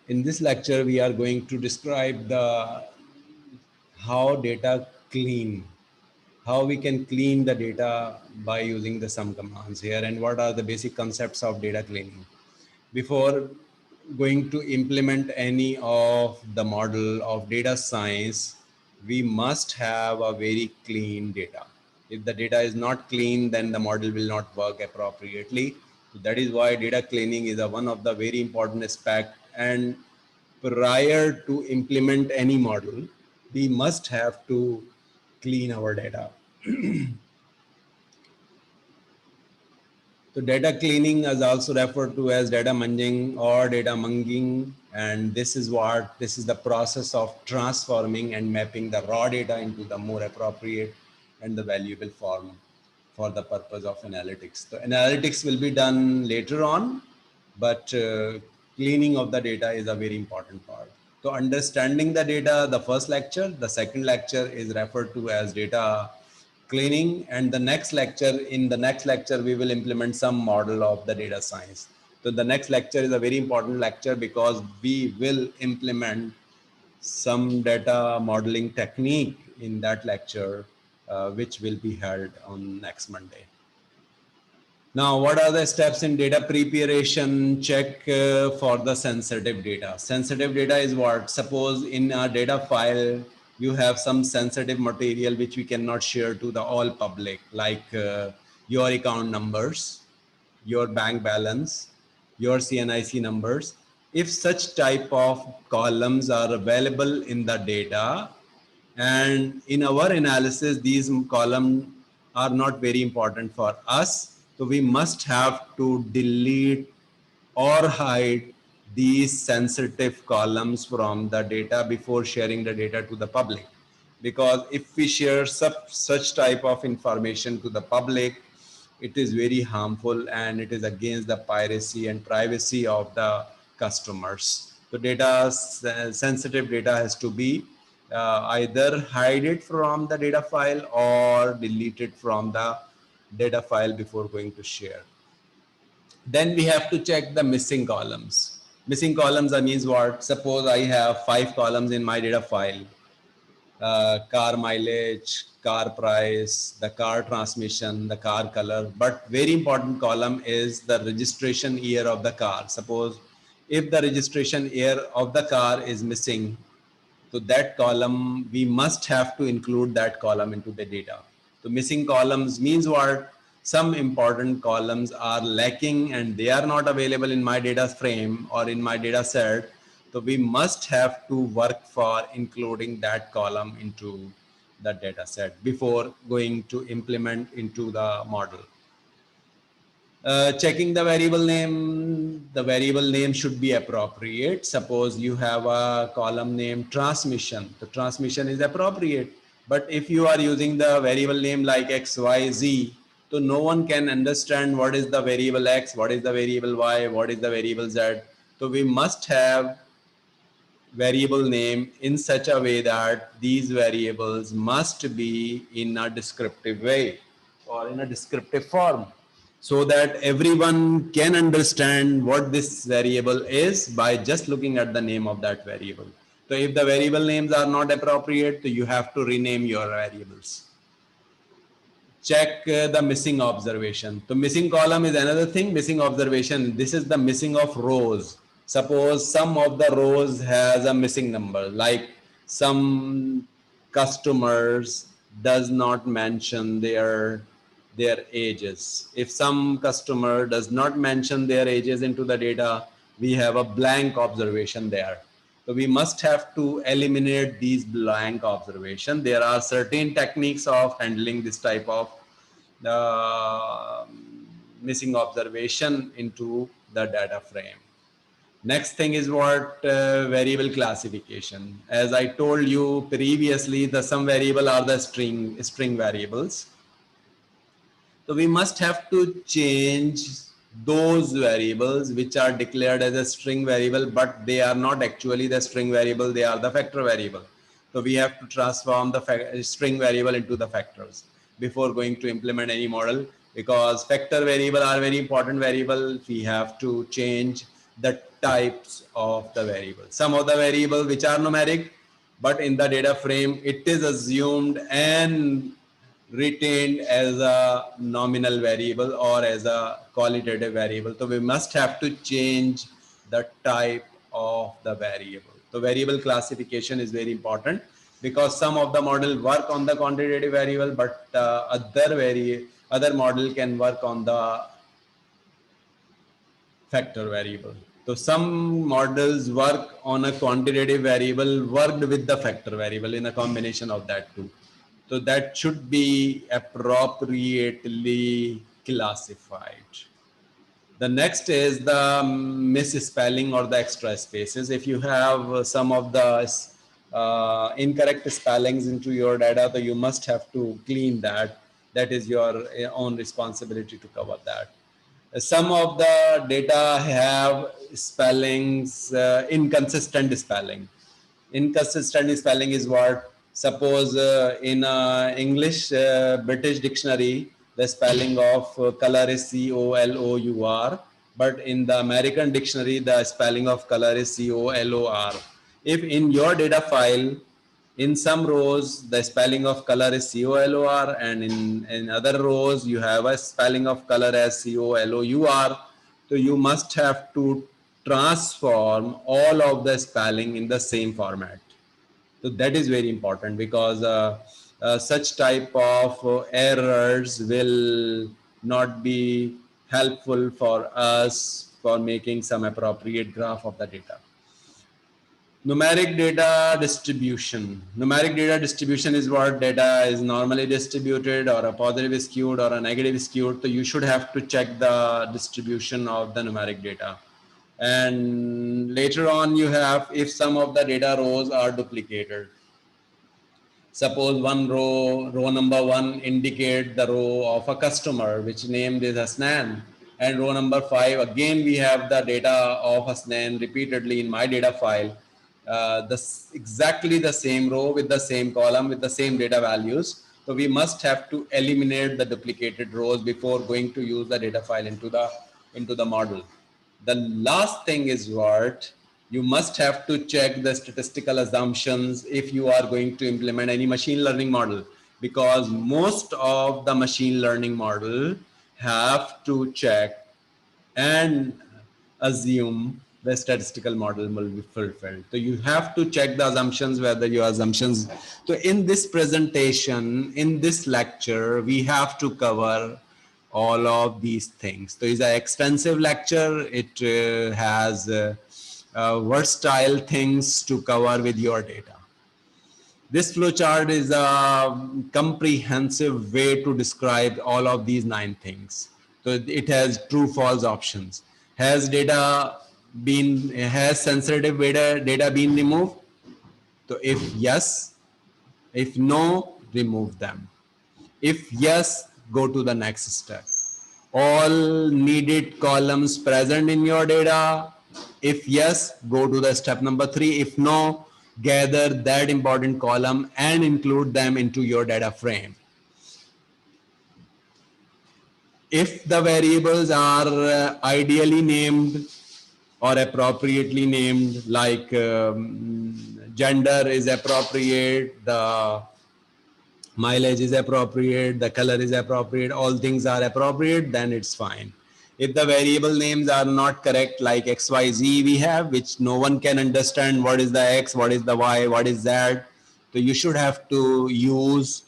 In this lecture, we are going to describe the how data clean, how we can clean the data by using the some commands here, and what are the basic concepts of data cleaning. Before going to implement any of the model of data science, we must have a very clean data. If the data is not clean, then the model will not work appropriately. So that is why data cleaning is one of the very important aspect. And prior to implement any model, we must have to clean our data. So data cleaning is also referred to as data munging or data munging, and this is the process of transforming and mapping the raw data into the more appropriate and the valuable form for the purpose of analytics. The analytics will be done later on, but cleaning of the data is a very important part. So understanding the data, the first lecture, the second lecture is referred to as data cleaning, and in the next lecture we will implement some model of the data science. So the next lecture is a very important lecture because we will implement some data modeling technique in that lecture, which will be held on next Monday. Now, what are the steps in data preparation? Check for the sensitive data. Sensitive data is what? Suppose in a data file, you have some sensitive material which we cannot share to the all public, like your account numbers, your bank balance, your CNIC numbers. If such type of columns are available in the data, and in our analysis, these columns are not very important for us. So we must have to delete or hide these sensitive columns from the data before sharing the data to the public. Because if we share such type of information to the public, it is very harmful and it is against the piracy and privacy of the customers. So sensitive data has to be either hide it from the data file or delete it from the data file before going to share. Then we have to check the missing columns. Missing columns means what? Suppose I have 5 columns in my data file. Car mileage, car price, the car transmission, the car color. But very important column is the registration year of the car. Suppose if the registration year of the car is missing, so that column, we must have to include that column into the data. So missing columns means what? Some important columns are lacking and they are not available in my data frame or in my data set. So we must have to work for including that column into the data set before going to implement into the model. Checking the variable name should be appropriate. Suppose you have a column name transmission, the transmission is appropriate. But if you are using the variable name like XYZ, so no one can understand what is the variable X, what is the variable Y, what is the variable Z. So we must have variable name in such a way that these variables must be in a descriptive way or in a descriptive form, so that everyone can understand what this variable is by just looking at the name of that variable. So if the variable names are not appropriate, so you have to rename your variables. Check the missing observation. So missing column is another thing. Missing observation, this is the missing of rows. Suppose some of the rows has a missing number, like some customers does not mention their ages. If some customer does not mention their ages into the data, we have a blank observation there. So we must have to eliminate these blank observation. There are certain techniques of handling this type of missing observation into the data frame. Next thing is what variable classification. As I told you previously, the some variable are the string variables. So we must have to change those variables which are declared as a string variable, but they are not actually the string variable, they are the factor variable. So we have to transform the string variable into the factors before going to implement any model, because factor variable are very important variable. We have to change the types of the variable. Some of the variables which are numeric, but in the data frame, it is assumed and retained as a nominal variable or as a qualitative variable. So we must have to change the type of the variable. So variable classification is very important because some of the model work on the quantitative variable, but other model can work on the factor variable. So some models work on a quantitative variable worked with the factor variable in a combination of that two. So that should be appropriately classified. The next is the misspelling or the extra spaces. If you have some of the incorrect spellings into your data, so you must have to clean that. That is your own responsibility to cover that. Some of the data have spellings, inconsistent spelling. Inconsistent spelling is what? Suppose in English British dictionary, the spelling of color is COLOUR, but in the American dictionary, the spelling of color is COLOR. If in your data file, in some rows, the spelling of color is COLOR, and in other rows, you have a spelling of color as COLOUR. So you must have to transform all of the spelling in the same format. So that is very important because such type of errors will not be helpful for us for making some appropriate graph of the data. Numeric data distribution. Numeric data distribution is what data is normally distributed or a positive skewed or a negative skewed. So you should have to check the distribution of the numeric data. And later on you have, if some of the data rows are duplicated. Suppose one row number 1 indicate the row of a customer which named is Hasnan, and row number 5 again we have the data of Hasnan repeatedly in my data file. Exactly the same row with the same column with the same data values. So we must have to eliminate the duplicated rows before going to use the data file into the model. The last thing is what? You must have to check the statistical assumptions if you are going to implement any machine learning model, because most of the machine learning model have to check and assume the statistical model will be fulfilled. So you have to check the assumptions, whether your assumptions. So in this presentation, in this lecture, we have to cover all of these things. So it's an extensive lecture. It has versatile things to cover with your data. This flowchart is a comprehensive way to describe all of these 9 things. So it has true, false options. Has sensitive data been removed? So if yes, if no, remove them. If yes, go to the next step. All needed columns present in your data. If yes, go to the step number 3. If no, gather that important column and include them into your data frame. If the variables are ideally named or appropriately named, like gender is appropriate, the mileage is appropriate, the color is appropriate, all things are appropriate, then it's fine. If the variable names are not correct, like XYZ we have, which no one can understand what is the X, what is the Y, what is Z, so you should have to use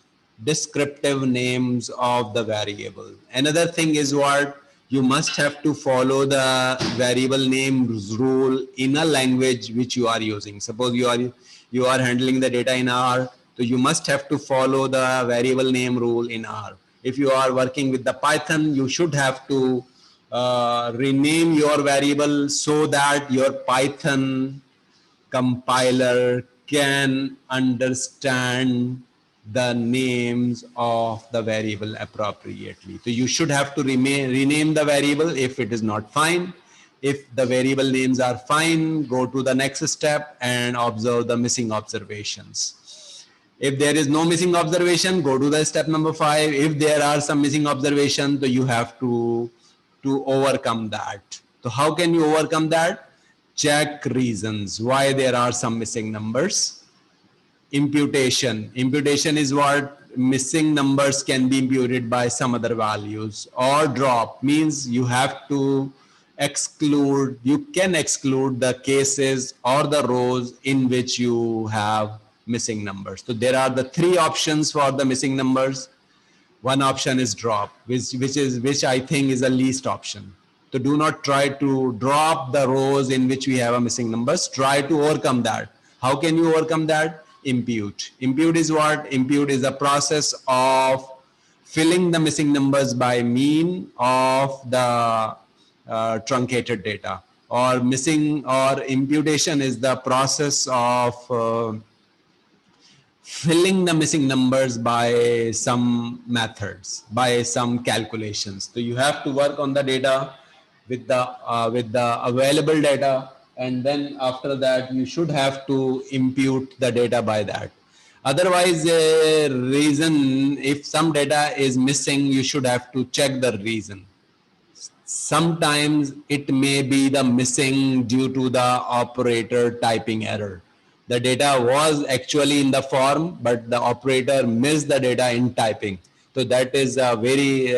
descriptive names of the variable. Another thing is what? You must have to follow the variable names rule in a language which you are using. Suppose you are handling the data in R, so you must have to follow the variable name rule in R. If you are working with the Python, you should have to rename your variable so that your Python compiler can understand the names of the variable appropriately. So you should have to rename the variable if it is not fine. If the variable names are fine, go to the next step and observe the missing observations. If there is no missing observation, go to the step number 5. If there are some missing observations, so you have to overcome that. So how can you overcome that? Check reasons why there are some missing numbers. Imputation. Imputation is what missing numbers can be imputed by some other values. Or drop means you have to exclude, you can exclude the cases or the rows in which you have missing numbers. So there are the three options for the missing numbers. One option is drop, which I think is the least option. So do not try to drop the rows in which we have a missing numbers. Try to overcome that. How can you overcome that? Impute. Impute is what? Impute is the process of filling the missing numbers by mean of the truncated data. Or missing or imputation is the process of filling the missing numbers by some methods, by some calculations. So you have to work on the data with the available data, and then after that you should have to impute the data by that. Otherwise, reason, if some data is missing, you should have to check the reason. Sometimes it may be the missing due to the operator typing error. The data was actually in the form, but the operator missed the data in typing. So that is a very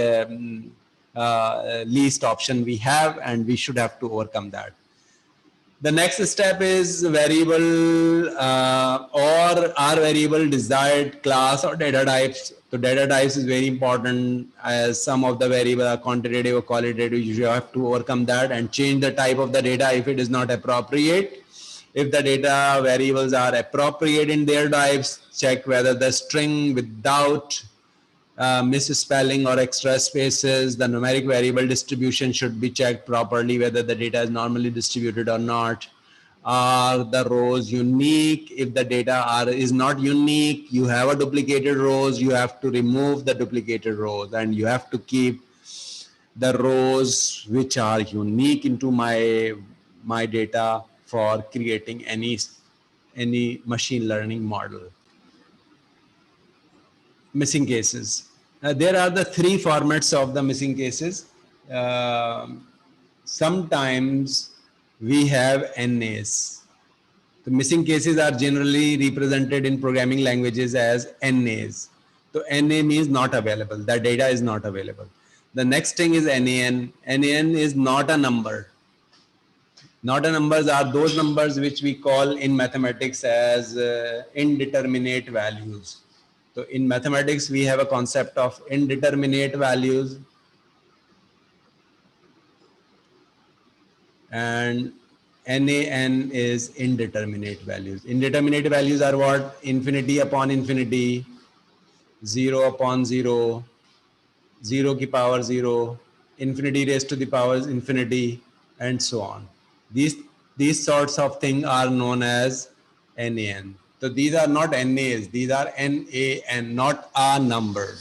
least option we have, and we should have to overcome that. The next step is variable or our variable desired class or data types. So data types is very important, as some of the variable are quantitative or qualitative. You have to overcome that and change the type of the data if it is not appropriate. If the data variables are appropriate in their types, check whether the string without misspelling or extra spaces, the numeric variable distribution should be checked properly, whether the data is normally distributed or not. Are the rows unique? If the data is not unique, you have a duplicated rows, you have to remove the duplicated rows, and you have to keep the rows which are unique into my data for creating any machine learning model. Missing cases. There are the three formats of the missing cases. Sometimes we have NAs. The missing cases are generally represented in programming languages as NAs. So NA means not available. The data is not available. The next thing is NAN. NAN is not a number. Not a numbers are those numbers which we call in mathematics as indeterminate values. So in mathematics, we have a concept of indeterminate values, and NAN is indeterminate values. Indeterminate values are what? Infinity upon infinity, 0 upon 0, 0 ki power 0, infinity raised to the power infinity, and so on. These sorts of things are known as NAN. So these are not NAs, these are NAN, not a number.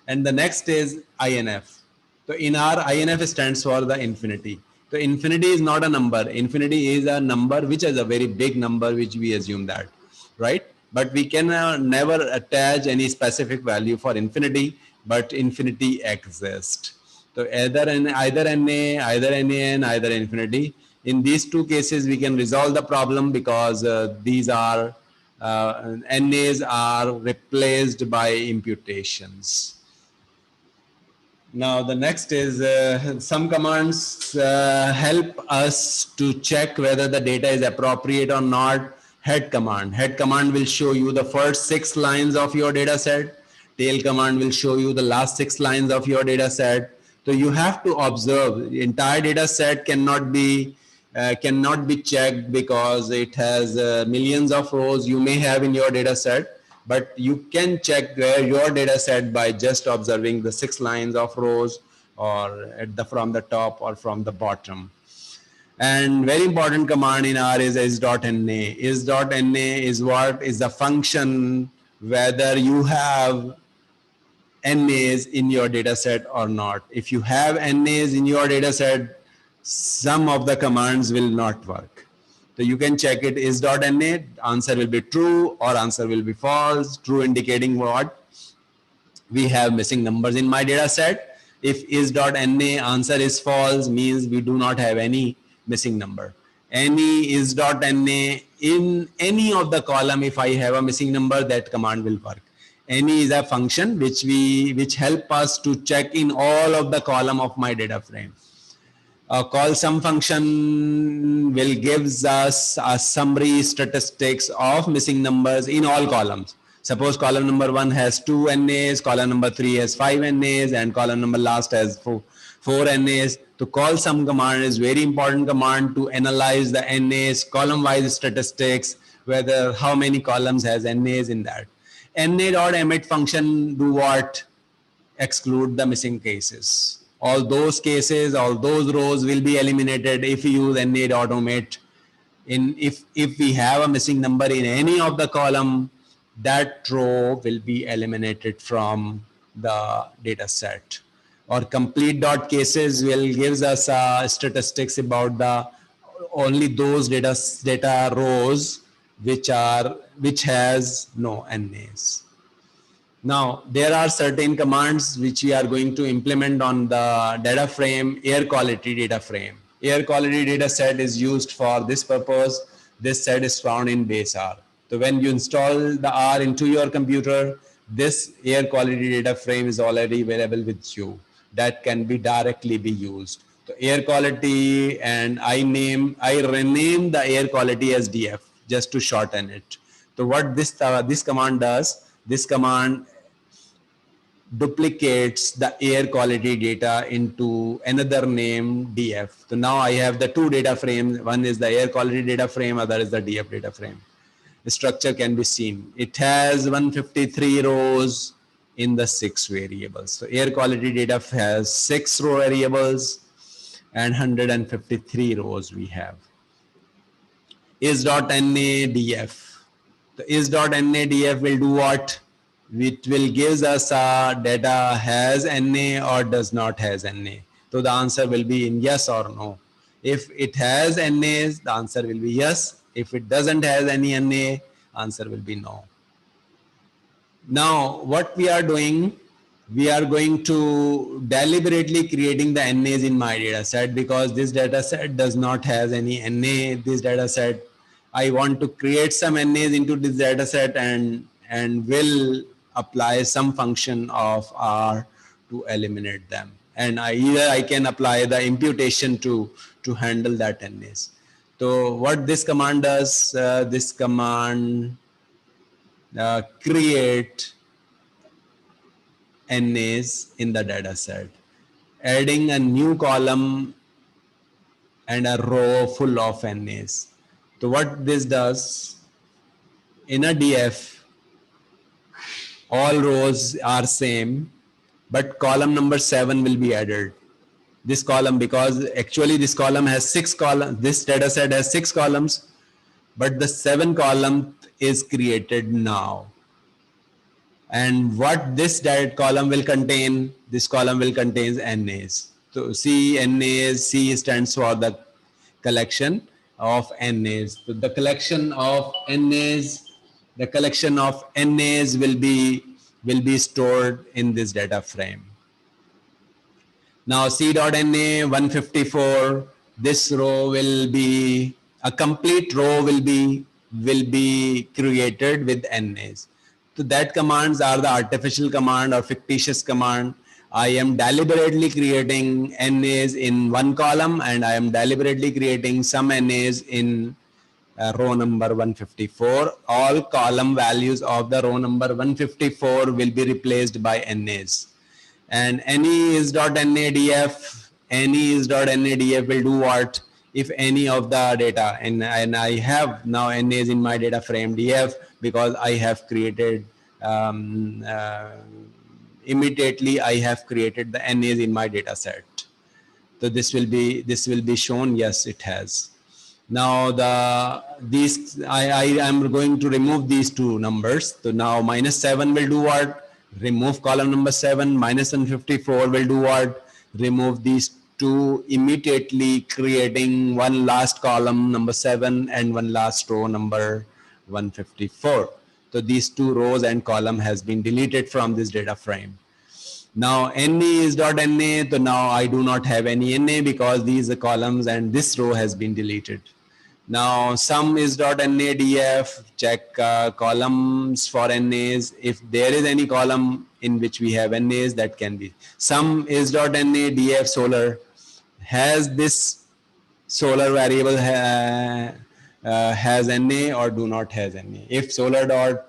And the next is INF. So in our INF stands for the infinity. So infinity is not a number. Infinity is a number which is a very big number, which we assume that, right? But we can never attach any specific value for infinity, but infinity exists. So either NA, either NAN, either infinity. In these two cases, we can resolve the problem because these are NAs are replaced by imputations. Now the next is some commands help us to check whether the data is appropriate or not. Head command. Head command will show you the first 6 lines of your data set. Tail command will show you the last 6 lines of your data set. So you have to observe. The entire data set cannot be checked because it has millions of rows you may have in your data set, but you can check your data set by just observing the 6 lines of rows, or from the top or from the bottom. And very important command in R is is.na. Is.na is what is the function whether you have NAs in your data set or not. If you have NAs in your data set, some of the commands will not work. So you can check it is.na, answer will be true or answer will be false. True indicating what? We have missing numbers in my data set. If is.na answer is false, means we do not have any missing number. Any is.na in any of the column, if I have a missing number, that command will work. Any is a function which help us to check in all of the column of my data frame. Call sum function will gives us a summary statistics of missing numbers in all columns. Suppose column number 1 has 2 NAs, column number 3 has 5 NAs, and column number last has 4 NAs. So call sum command is very important command to analyze the NAs, column wise statistics, whether how many columns has NAs in that. Na.emit function do what? Exclude the missing cases. All those cases, all those rows will be eliminated if we use na.omit. If we have a missing number in any of the column, that row will be eliminated from the data set. Or complete dot cases will gives us statistics about the only those data rows which has no NAs. Now, there are certain commands which we are going to implement on the data frame, air quality data frame. Air quality data set is used for this purpose. This set is found in base R. So when you install the R into your computer, this air quality data frame is already available with you. That can be directly be used. So air quality, and I rename the air quality as DF just to shorten it. So what this command does, this command duplicates the air quality data into another name DF. So now I have the two data frames. One is the air quality data frame, other is the DF data frame. The structure can be seen. It has 153 rows in the 6 variables. So air quality data has 6 row variables and 153 rows we have. Is.NADF. The is.NADF will do what? It will gives us data has NA or does not has NA. So the answer will be in yes or no. If it has NAs, the answer will be yes. If it doesn't have any NA, answer will be no. Now, what we are doing, we are going to deliberately creating the NAs in my data set, because this data set does not have any NA. This data set, I want to create some NAs into this data set and will apply some function of R to eliminate them. And either I can apply the imputation to handle that NAs. So what this command does, this command create NAs in the data set, adding a new column and a row full of NAs. So what this does, in a DF, all rows are same, but column number 7 will be added. This column, because actually this column has 6 columns, this data set has 6 columns, but the 7th column is created now. And what this data column will contain, this column will contain NAs. So NAs, C stands for the collection of NAs. So the collection of NAs, will be stored in this data frame. Now C.NA 154, this row will be, a complete row will be created with NAs. So that commands are the artificial command or fictitious command. I am deliberately creating NAs in one column, and I am deliberately creating some NAs in row number 154. All column values of the row number 154 will be replaced by NAs. And any is.NADF, will do what? If any of the data, and I have now NAs in my data frame DF, because I have created immediately I have created the NAs in my data set. So this will be shown, yes, it has. Now I am going to remove these two numbers. So now -7 will do what? Remove column number 7. -154 will do what? Remove these two, immediately creating one last column number 7 and one last row number 154. So these two rows and column has been deleted from this data frame. Now NA is dot NA, so now I do not have any NA because these are columns and this row has been deleted. Now sum is dot NADF, check columns for NAs. If there is any column in which we have NAs, that can be. Sum is dot NADF solar. Has this solar variable has NA or do not has NA? If solar dot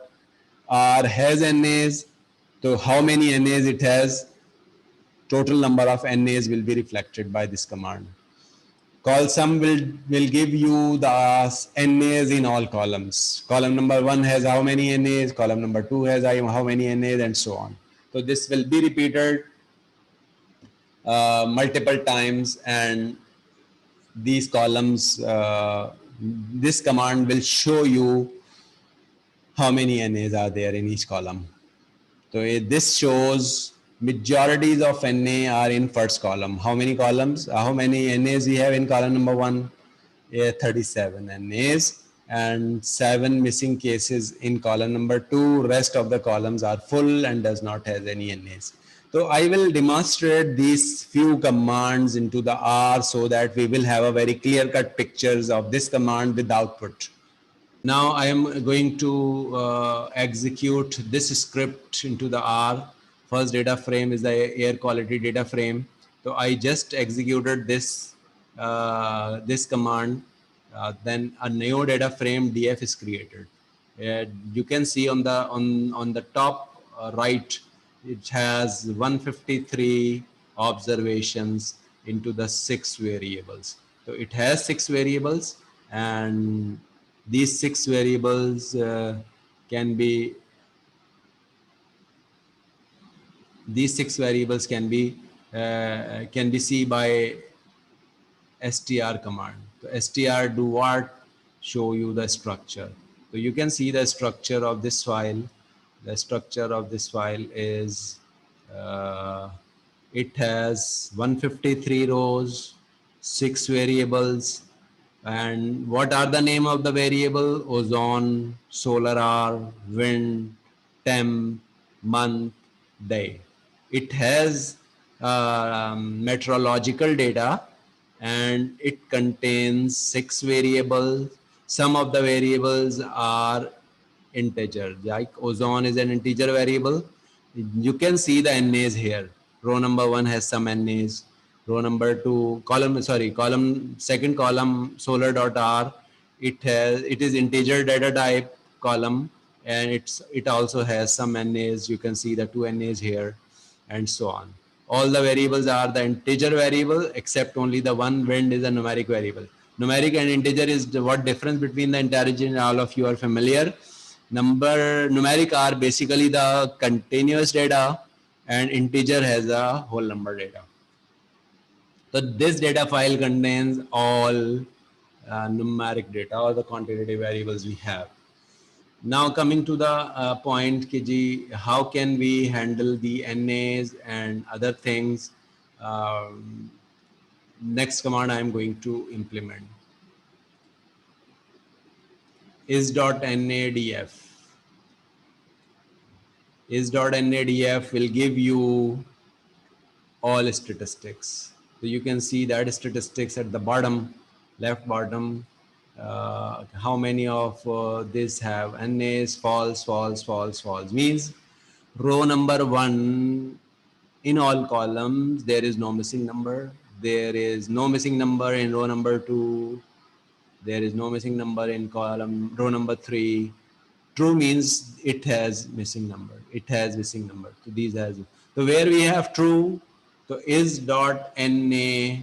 R has NAs, so how many NAs it has? Total number of NAs will be reflected by this command. Call sum will give you the NAs in all columns. Column number 1 has how many NAs, column number 2 has how many NAs, and so on. So this will be repeated multiple times, and these columns, this command will show you how many NAs are there in each column. So this shows majorities of NA are in first column. How many columns? How many NAs we have in column number 1? 37 NAs, and 7 missing cases in column number 2. Rest of the columns are full and does not have any NAs. So I will demonstrate these few commands into the R so that we will have a very clear-cut pictures of this command with output. Now I am going to execute this script into the R. First data frame is the air quality data frame. So I just executed this this command. Then a new data frame DF is created. You can see on the top right, it has 153 observations into the 6 variables. So it has 6 variables, and these 6 variables can be seen by str command. So str do what? Show you the structure. So you can see the structure of this file. The structure of this file is it has 153 rows, 6 variables. And what are the name of the variable? Ozone, solar R, wind, temp, month, day. It has meteorological data, and it contains 6 variables. Some of the variables are integer, like ozone is an integer variable. You can see the NAs here. Row number 1 has some NAs. Row number 2, second column, solar.r, it is integer data type column, and it also has some NAs. You can see the 2 NAs here, and so on. All the variables are the integer variable, except only the one wind is a numeric variable. Numeric and integer is what difference between the integer, all of you are familiar. Numeric are basically the continuous data, and integer has a whole number data. So this data file contains all numeric data, or the quantitative variables we have. Now coming to the point, Kiji, how can we handle the NAs and other things? Next command I am going to implement is.nadf. Is.nadf will give you all statistics. So you can see that statistics at the bottom, left bottom, how many of this have NAs, false, false, false, false. Means row number 1 in all columns, there is no missing number. There is no missing number in row number 2. There is no missing number in row number 3. True means it has missing number. It has missing number. So these has. So where we have true, so is.na.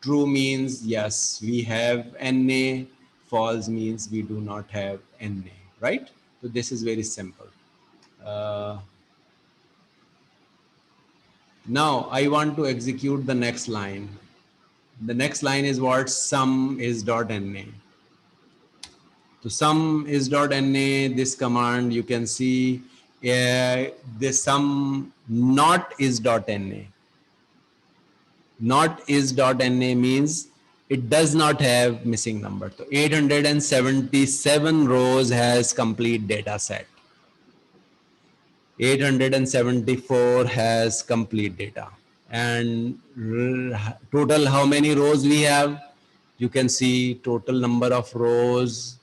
True means yes, we have NA. False means we do not have NA, right? So this is very simple. Now I want to execute the next line. The next line is what? Sum is.na. So sum is.na, this command you can see this sum not is.na. Not is.na means it does not have missing number. So 877 rows has complete data set. 874 has complete data. And total how many rows we have? You can see total number of rows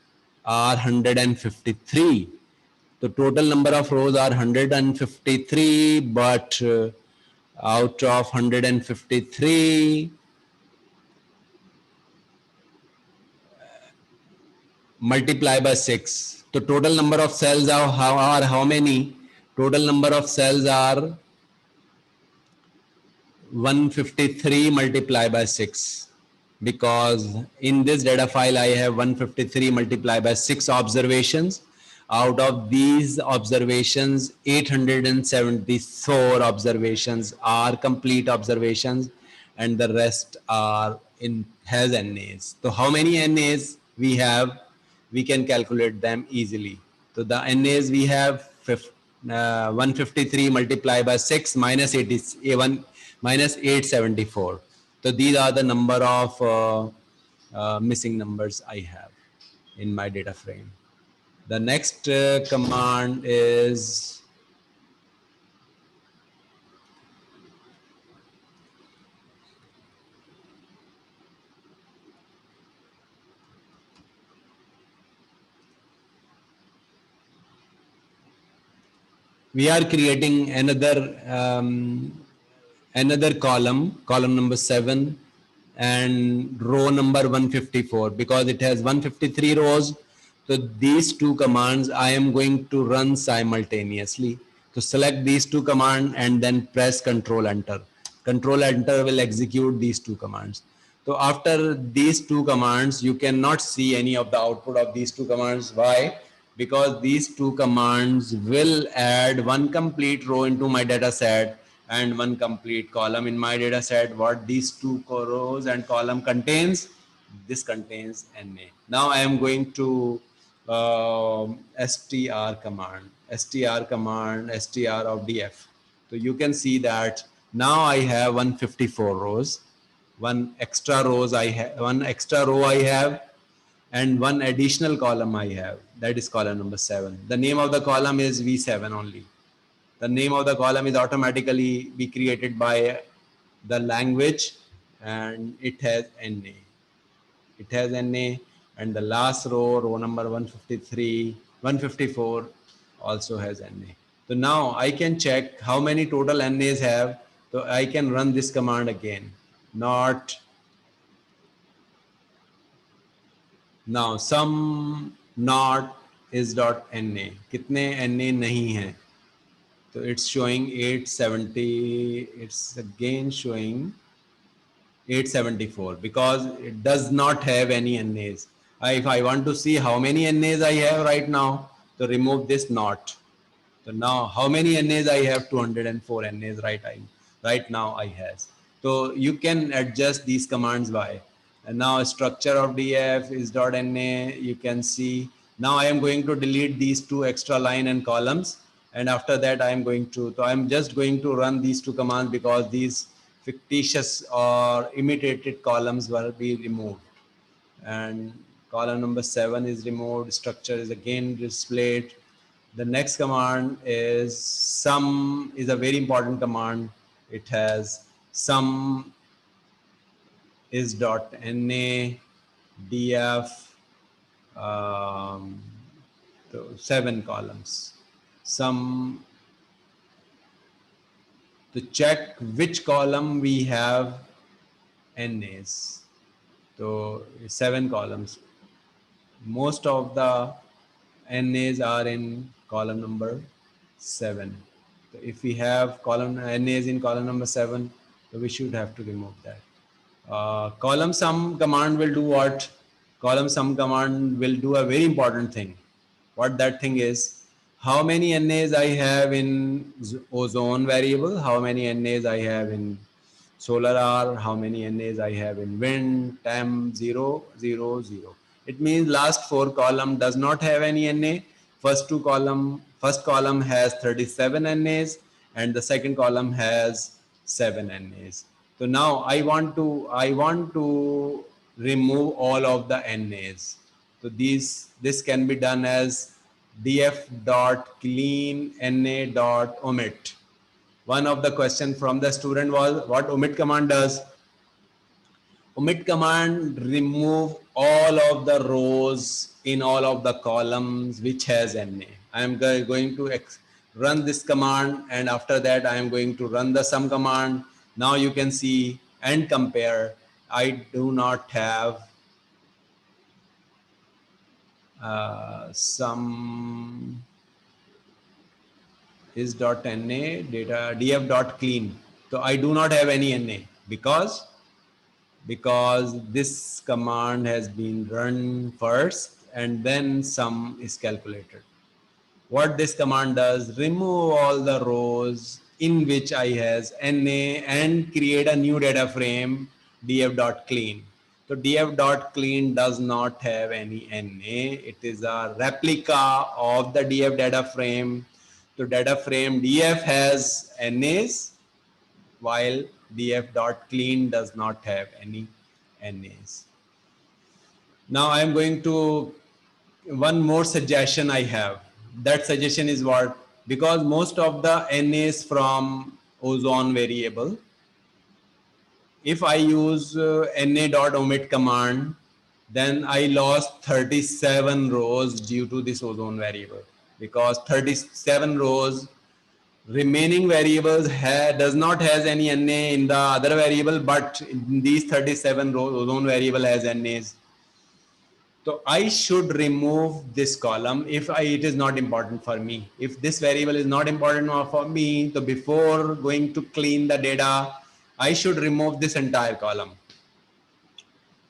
are 153. The total number of rows are 153, but out of 153, multiply by 6. The total number of cells are how many? Total number of cells are 153 multiplied by 6, because in this data file I have 153 multiplied by 6 observations. Out of these observations, 874 observations are complete observations, and the rest are in has NAs. So how many NAs we have? We can calculate them easily. So the NAs we have 153 multiplied by 6 minus 81 minus 874. So these are the number of missing numbers I have in my data frame. The next command is we are creating another column number 7 and row number 154, because it has 153 rows. So these two commands I am going to run simultaneously. So select these two commands and then press Control Enter. Control Enter will execute these two commands. So after these two commands, you cannot see any of the output of these two commands. Why? Because these two commands will add one complete row into my data set and one complete column in my data set. What these two rows and column contains? This contains NA. Now I am going to str command, str of df. So you can see that now I have 154 rows, one extra row I have, and one additional column I have, that is column number 7. The name of the column is V7 only. The name of the column is automatically be created by the language, and it has NA. It has NA, and the last row number 153, 154 also has NA. So now I can check how many total NAs have. So I can run this command again. Now sum not is dot NA. कितने NA नहीं है? So it's showing 870. It's again showing 874 because it does not have any NAs. If I want to see how many NAs I have right now, to remove this not. So now how many NAs I have? 204 NAs right now I has. So you can adjust these commands by. And now structure of df is .na. You can see now I am going to delete these two extra line and columns, and after that I am going to, so I'm just going to run these two commands because these fictitious or imitated columns will be removed. And column number 7 is removed, structure is again displayed. The next command is sum, is a very important command. It has sum is .na df, so 7 columns. Sum, to check which column we have NAs. So 7 columns. Most of the NAs are in column number 7. So if we have column NAs in column number 7, so we should have to remove that. Column sum command will do what? Column sum command will do a very important thing. What that thing is, how many NAs I have in ozone variable, how many NAs I have in solar R, how many NAs I have in wind, temp, 0, 0, 0. It means last 4 column does not have any NA. First column has 37 NAs and the second column has 7 NAs. So now I want to remove all of the NAs. So this can be done as df dot clean na dot omit. One of the question from the student was what omit command does. Omit command remove all of the rows in all of the columns which has na. I am going to run this command, and after that I am going to run the sum command. Now you can see and compare. I do not have sum is dot na data df dot clean. So I do not have any na because this command has been run first and then sum is calculated. What this command does, remove all the rows in which I has NA and create a new data frame df.clean. So df.clean does not have any NA. It is a replica of the df data frame. So data frame df has NAs while df.clean does not have any NAs. Now I am going to one more suggestion I have. That suggestion is what? Because most of the NAs from ozone variable, if I use na.omit command, then I lost 37 rows due to this ozone variable, because 37 rows remaining variables does not has any na in the other variable, but in these 37 rows ozone variable has NAs. So I should remove this column if it is not important for me. If this variable is not important for me, so before going to clean the data, I should remove this entire column.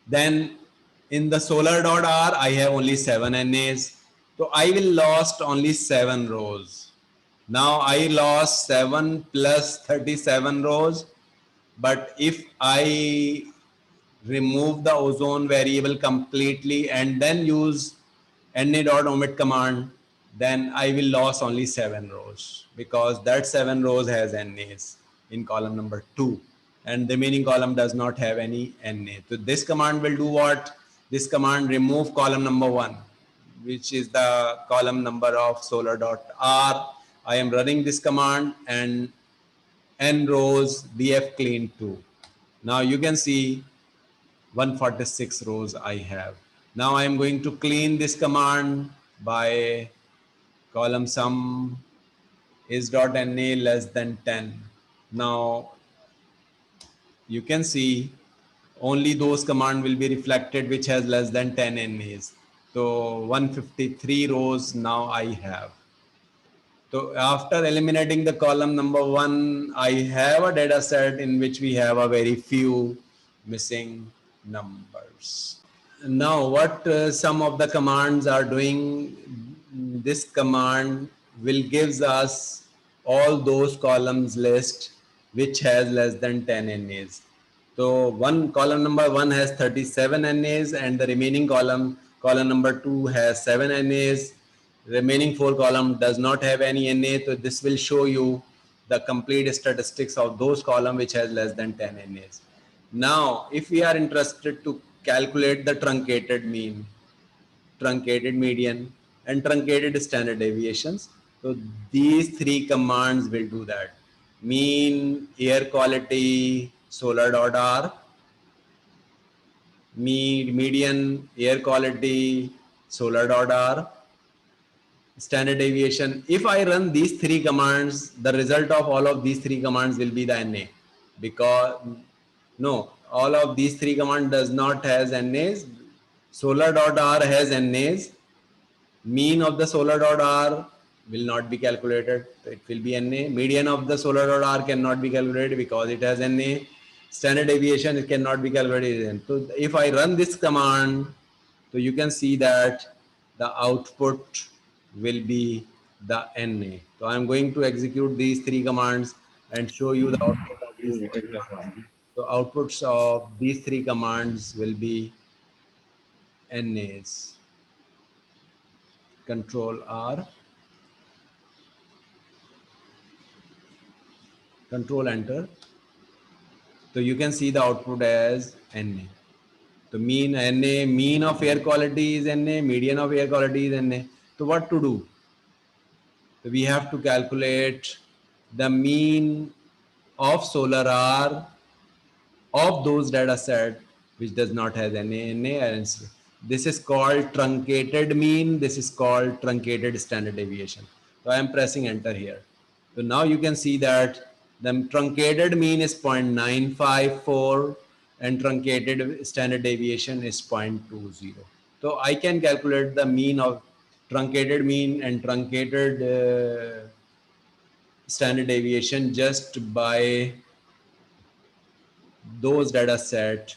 Then in the solar.r, I have only 7 NAs. So I will lost only 7 rows. Now I lost 7 plus 37 rows. But if I remove the ozone variable completely and then use na.omit command, then I will lose only 7 rows, because that 7 rows has NAs in column number 2 and the remaining column does not have any NA. So this command will do what? This command remove column number 1, which is the column number of solar.r. I am running this command and n rows df clean 2. Now you can see 146 rows I have. Now I am going to clean this command by column sum is dot na less than 10. Now you can see only those command will be reflected which has less than 10 NAs. So 153 rows now I have. So after eliminating the column number 1, I have a data set in which we have a very few missing numbers. Now what some of the commands are doing, this command will gives us all those columns list which has less than 10 NAs. So column number 1 has 37 NAs and the remaining column number 2 has 7 NAs. Remaining 4 column does not have any NA. So this will show you the complete statistics of those column which has less than 10 NAs. Now, if we are interested to calculate the truncated mean, truncated median, and truncated standard deviations, so these 3 commands will do that. Mean air quality solar.r, median air quality solar.r, standard deviation. If I run these 3 commands, the result of all of these 3 commands will be the NA, because no, all of these 3 commands does not has NAs. Solar.r has NAs. Mean of the solar.r will not be calculated. So it will be NA. Median of the solar.r cannot be calculated because it has NA. Standard deviation, it cannot be calculated. So if I run this command, so you can see that the output will be the NA. So I'm going to execute these 3 commands and show you the output of these 3 commands. So outputs of these 3 commands will be NAs. Control R, Control Enter. So you can see the output as NA. So mean NA, mean of air quality is NA, median of air quality is NA. So what to do? we have to calculate the mean of solar hour of those data set which does not have any NA, and this is called truncated mean. This is called truncated standard deviation. So I am pressing enter here. So now you can see that the truncated mean is 0.954 and truncated standard deviation is 0.20. So I can calculate the mean of truncated mean and truncated standard deviation just by those data set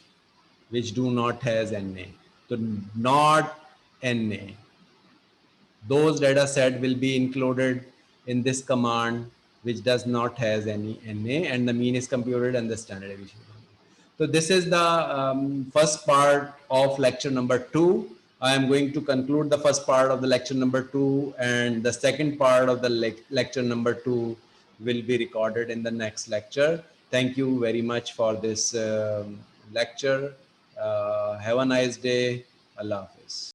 which do not has NA. So not NA. Those data set will be included in this command which does not has any NA, and the mean is computed and the standard deviation. So this is the first part of lecture number 2. I am going to conclude the first part of the lecture number 2, and the second part of the lecture number 2 will be recorded in the next lecture. Thank you very much for this lecture. Have a nice day. Allah Hafiz.